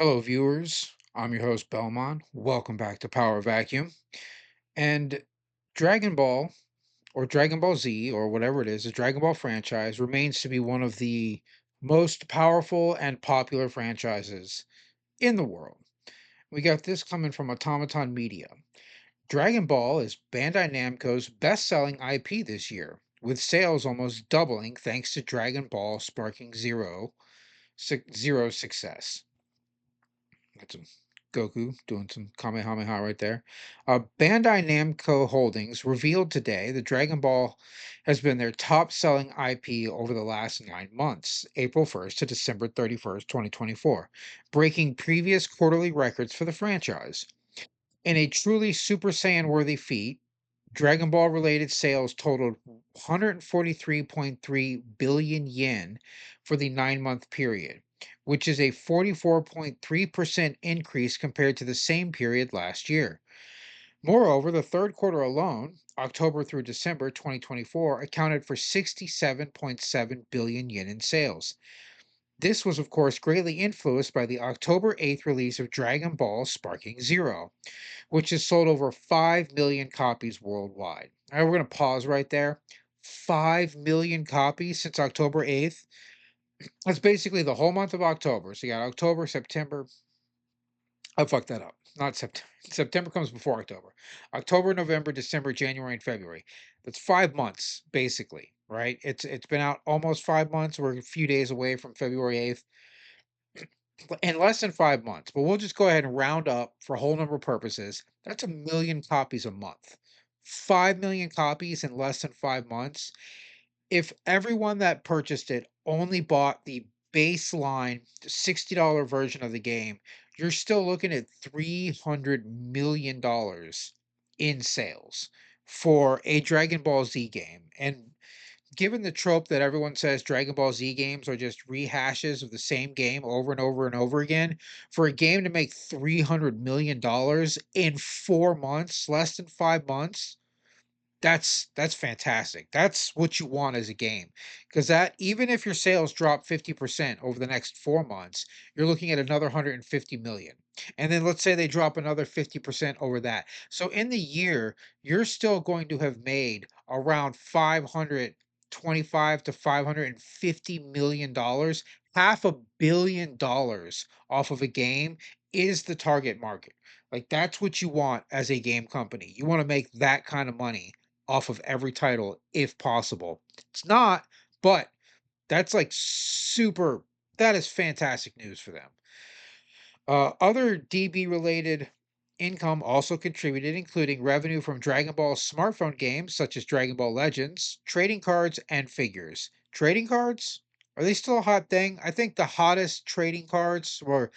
Hello, viewers. I'm your host, Belmont. Welcome back to Power Vacuum. And Dragon Ball, or Dragon Ball Z, or whatever it is, the Dragon Ball franchise remains to be one of the most powerful and popular franchises in the world. We got this coming from Automaton Media. Dragon Ball is Bandai Namco's best selling IP this year, with sales almost doubling thanks to Dragon Ball sparking zero success. That's some Goku doing some Kamehameha right there. Bandai Namco Holdings revealed today that Dragon Ball has been their top selling IP over the last 9 months, April 1st to December 31st, 2024, breaking previous quarterly records for the franchise. In a truly Super Saiyan worthy feat, Dragon Ball related sales totaled 143.3 billion yen for the 9 month period, which is a 44.3% increase compared to the same period last year. Moreover, the third quarter alone, October through December 2024, accounted for 67.7 billion yen in sales. This was, of course, greatly influenced by the October 8th release of Dragon Ball Sparking Zero, which has sold over 5 million copies worldwide. All right, we're going to pause right there. 5 million copies since October 8th. That's basically the whole month of October. So you got October, September. I fucked that up. Not September. September comes before October. October, November, December, January, and February. That's 5 months, basically, right? It's been out almost 5 months. We're a few days away from February 8th. In less than 5 months, but we'll just go ahead and round up for whole number purposes. That's a million copies a month. 5 million copies in less than 5 months. If everyone that purchased it only bought the baseline $60 version of the game, you're still looking at $300 million in sales for a Dragon Ball Z game. And given the trope that everyone says Dragon Ball Z games are just rehashes of the same game over and over and over again, for a game to make $300 million in 4 months, less than 5 months, that's fantastic. That's what you want as a game. Because that even if your sales drop 50% over the next 4 months, you're looking at another 150 million. And then let's say they drop another 50% over that. So in the year, you're still going to have made around 525 to 550 million dollars. $500 million off of a game is the target market. Like that's what you want as a game company. You want to make that kind of money off of every title if possible. It's not, but that's like super, that is fantastic news for them. Other DB related income also contributed, including revenue from Dragon Ball smartphone games such as Dragon Ball Legends, trading cards, and figures. Trading cards? Are they still a hot thing? I think the hottest trading cards were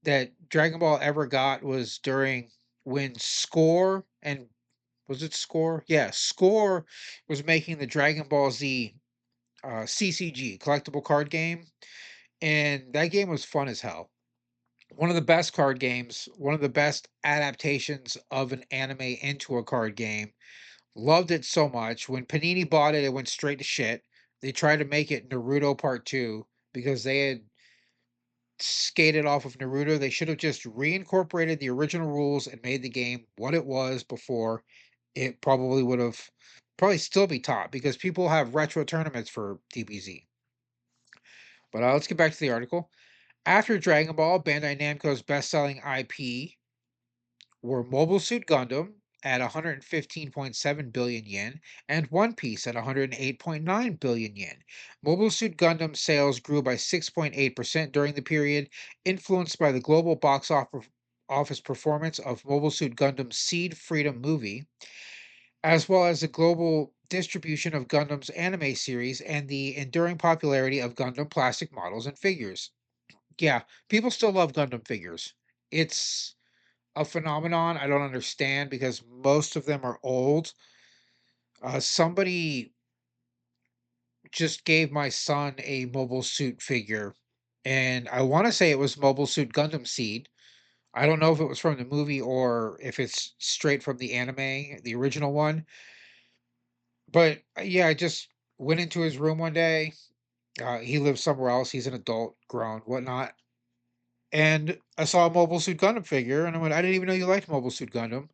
that Dragon Ball ever got was during when Score and was it Score? Yeah, Score was making the Dragon Ball Z CCG collectible card game, and that game was fun as hell. One of the best card games, one of the best adaptations of an anime into a card game. Loved it so much. When Panini bought it, it went straight to shit. They tried to make it Naruto Part 2 because they had skated off of Naruto. They should have just reincorporated the original rules and made the game what it was before. It probably would have probably still be top because people have retro tournaments for DBZ. But let's get back to the article. After Dragon Ball, Bandai Namco's best-selling IP were Mobile Suit Gundam at 115.7 billion yen and One Piece at 108.9 billion yen. Mobile Suit Gundam sales grew by 6.8% during the period, influenced by the global office performance of Mobile Suit Gundam Seed Freedom movie, as well as the global distribution of Gundam's anime series and the enduring popularity of Gundam plastic models and figures. Yeah, people still love Gundam figures. It's a phenomenon I don't understand because most of them are old. Somebody just gave my son a Mobile Suit figure, and I want to say it was Mobile Suit Gundam Seed. I don't know if it was from the movie or if it's straight from the anime, the original one. But yeah, I just went into his room one day. He lives somewhere else. He's an adult, grown, whatnot. and I saw a Mobile Suit Gundam figure, and I went, "I didn't even know you liked Mobile Suit Gundam."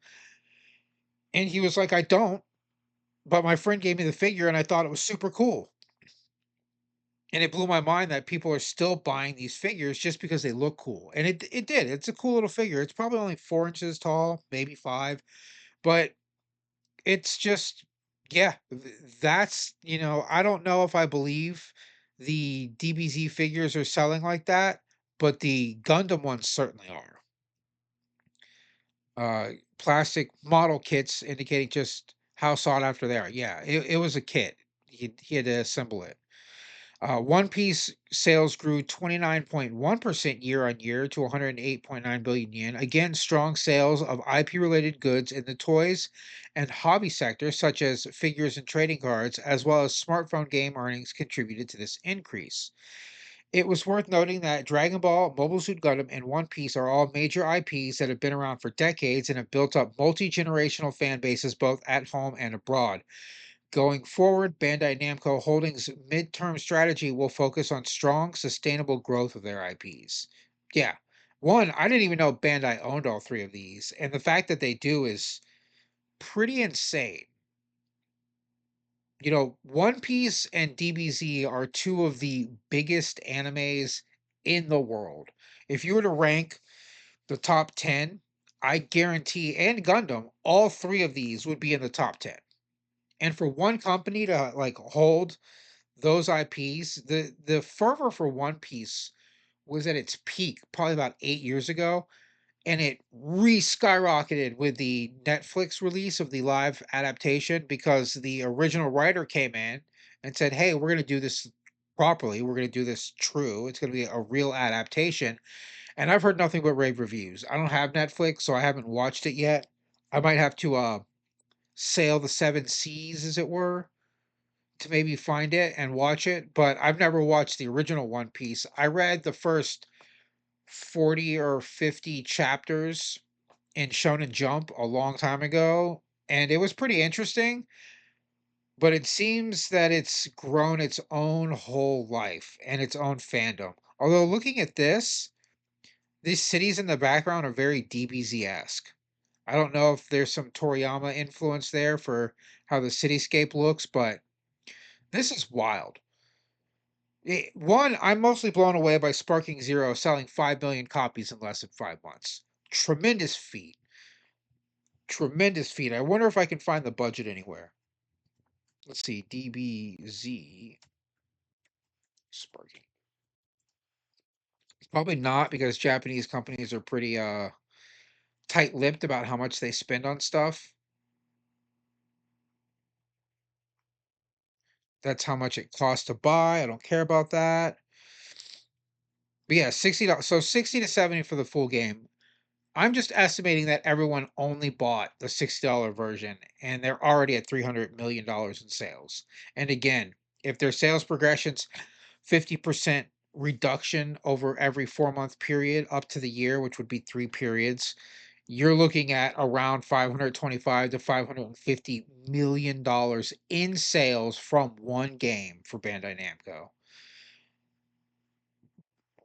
And he was like, "I don't, but my friend gave me the figure, and I thought it was super cool." And it blew my mind that people are still buying these figures just because they look cool, and it did. It's a cool little figure. It's probably only 4 inches tall, maybe 5, but it's just yeah, that's I don't know if I believe the DBZ figures are selling like that, but the Gundam ones certainly are. Plastic model kits indicating just how sought after they are. Yeah, it was a kit. He had to assemble it. One Piece sales grew 29.1% year on year to 108.9 billion yen. Again, strong sales of IP related goods in the toys and hobby sector, such as figures and trading cards, as well as smartphone game earnings, contributed to this increase. It was worth noting that Dragon Ball, Mobile Suit Gundam, and One Piece are all major IPs that have been around for decades and have built up multi generational fan bases both at home and abroad. Going forward, Bandai Namco Holdings' midterm strategy will focus on strong, sustainable growth of their IPs. Yeah. One, I didn't even know Bandai owned all three of these, and the fact that they do is pretty insane. One Piece and DBZ are two of the biggest animes in the world. If you were to rank the top 10, I guarantee, and Gundam, all three of these would be in the top 10. And for one company to like hold those IPs, the fervor for One Piece was at its peak probably about 8 years ago, and it re-skyrocketed with the Netflix release of the live adaptation because the original writer came in and said, "Hey, we're going to do this properly. We're going to do this true. It's going to be a real adaptation." And I've heard nothing but rave reviews. I don't have Netflix, so I haven't watched it yet. I might have to sail the seven seas, as it were, to maybe find it and watch it, but I've never watched the original One Piece. I read the first 40 or 50 chapters in Shonen Jump a long time ago, and it was pretty interesting, but it seems that it's grown its own whole life and its own fandom. Although looking at this, these cities in the background are very DBZ-esque. I don't know if there's some Toriyama influence there for how the cityscape looks, but this is wild. One, I'm mostly blown away by Sparking Zero selling 5 million copies in less than 5 months. Tremendous feat. Tremendous feat. I wonder if I can find the budget anywhere. Let's see. DBZ Sparking. Probably not because Japanese companies are pretty tight-lipped about how much they spend on stuff. That's how much it costs to buy. I don't care about that. But yeah, $60. So 60 to 70 for the full game. I'm just estimating that everyone only bought the $60 version and they're already at $300 million in sales. And again, if their sales progressions 50% reduction over every 4 month period up to the year, which would be 3 periods, you're looking at around 525 to $550 million in sales from one game for Bandai Namco.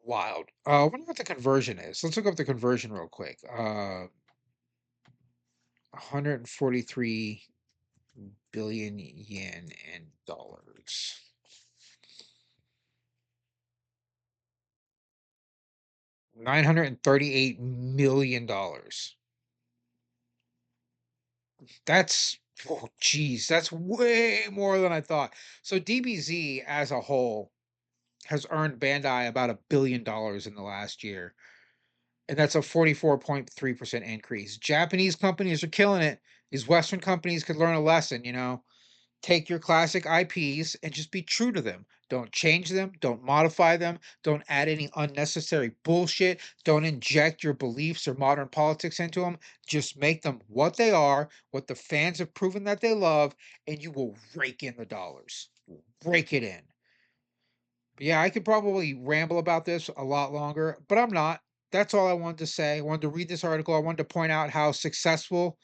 Wild. I wonder what the conversion is. Let's look up the conversion real quick. 143 billion yen in dollars. $938 million. That's oh geez, that's way more than I thought. So DBZ as a whole has earned Bandai about $1 billion in the last year. And that's a 44.3% increase. Japanese companies are killing it. These Western companies could learn a lesson. Take your classic IPs and just be true to them. Don't change them, don't modify them, don't add any unnecessary bullshit, don't inject your beliefs or modern politics into them. Just make them what they are, what the fans have proven that they love, and you will rake in the dollars. Rake it in. But yeah, I could probably ramble about this a lot longer, but I'm not. That's all I wanted to say. I wanted to read this article. I wanted to point out how successful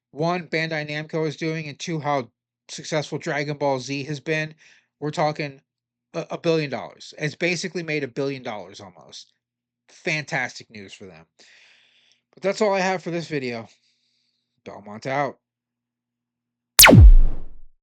one, Bandai Namco is doing, and two, how successful Dragon Ball Z has been. We're talking $1 billion. It's basically made $1 billion almost. fantastic news for them. But that's all I have for this video. Belmont out.